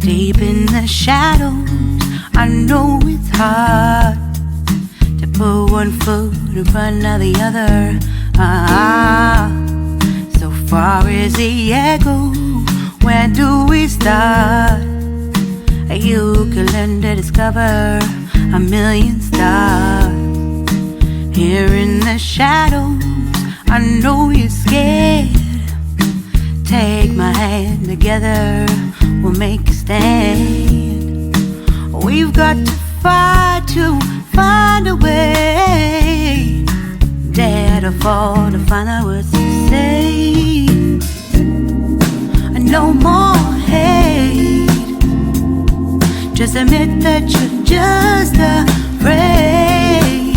Deep in the shadows, I know it's hard to put one foot in front of the other. So far as the echo, where do we start? You can learn to discover a million stars. Here in the shadows, I know you're scared. Take my hand, together we'll make a stand. We've got to fight to find a way. Dare to fall to find out what to say. No more hate. Just admit that you're just afraid.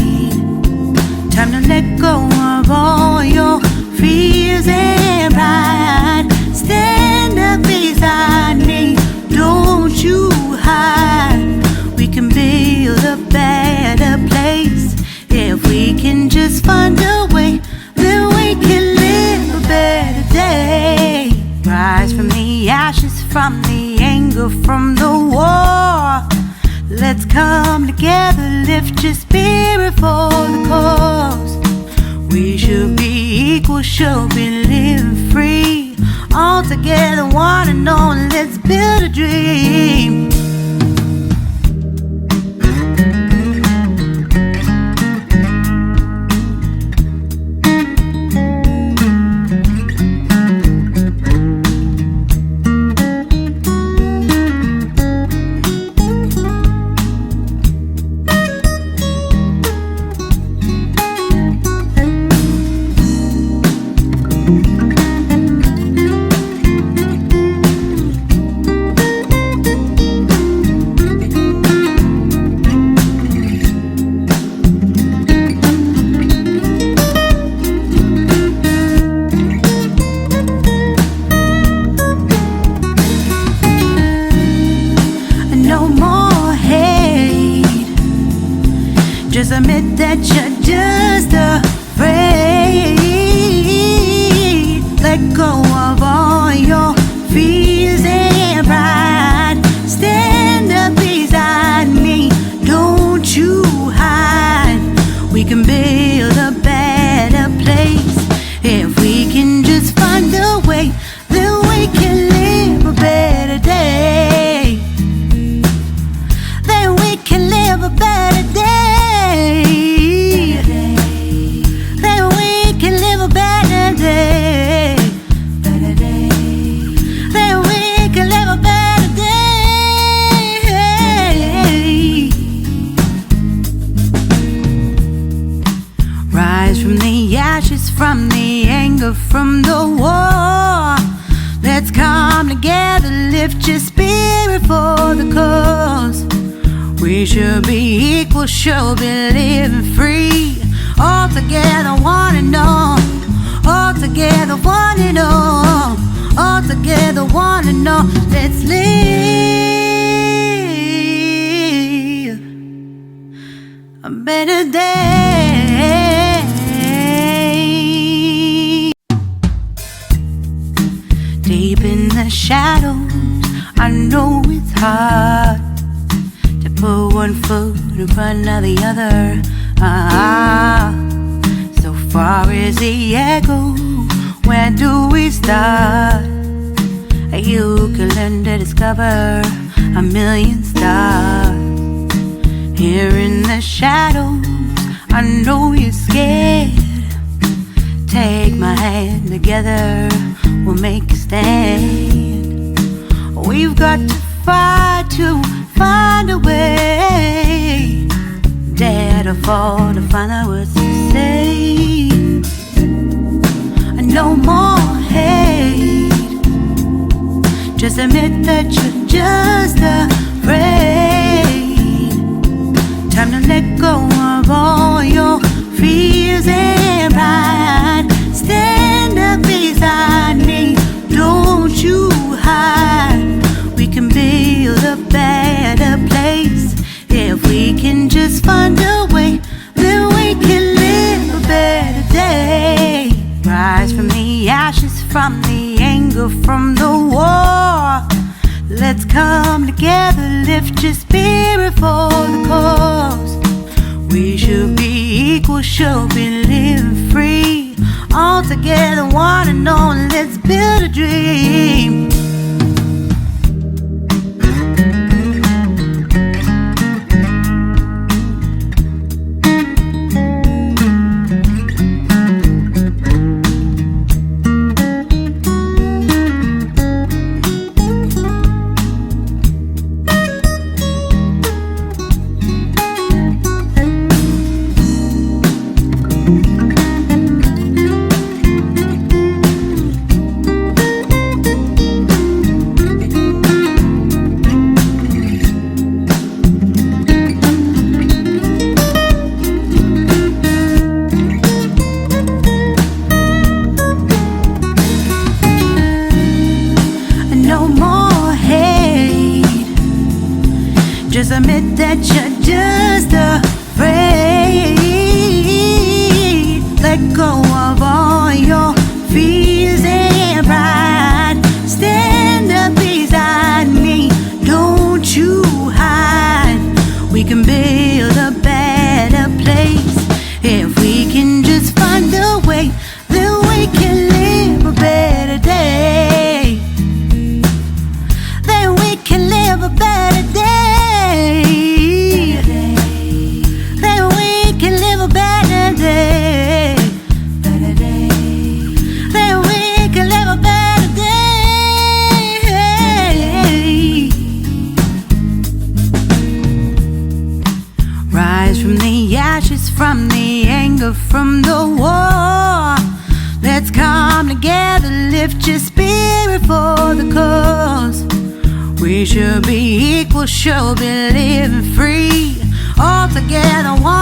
Time to let go of all your fears and pride. Stand up beside me, don't you hide. We can build a better place. If we can just find a way, then we can live a better day. Rise from the ashes, from the anger, from the war. Let's come together, lift your spirit for the cause. We should be equal, should be living free. All together, one and all, let's build a dream. Just admit that you're just afraid. Let go of all your fears and pride. Stand up beside me, don't you hide. We can build a better place. If we can just find a way, then we can live a better day. Then we can live a better day. Then we can live a better day. Better day. Then we can live a better day. Rise from the ashes, from the anger, from the war. Let's come together, lift your spirit for the cause. We should be equal, should be living free. All together, one and all. All together, one and all. All together, one and all. Let's live a better day. Deep in the shadows, I know it's hard to put one foot in front of the other. So far as the echo, where do we start? You can learn to discover a million stars. Here in the shadows, I know you're scared. Take my hand, together we'll make a stand. We've got to fight to find a way. Dare to fall to find out what to say. No more hate. Just admit that you're just afraid. Time to let go of all your fears and pride. Stand up beside me, don't you hide. We can build a better place. If we can just find a way, then we can live a better day. Rise from the ashes, from the anger, from the war. Let's come together, lift your spirit for the cause. We should be equal, should be living free. All together, one and all, let's build a dream. Just admit that you're just afraid. Let go of all your fears and pride. Stand up beside me, don't you hide. We can build a better place if we can just find a way. Then we can live a better day. Then we can live a better day. Then we can live a better day. Then we can live a better day. Rise from the ashes, from the anger, from the war. Let's come together, lift your spirit for the cause. We should be equal, should be living free. All together, one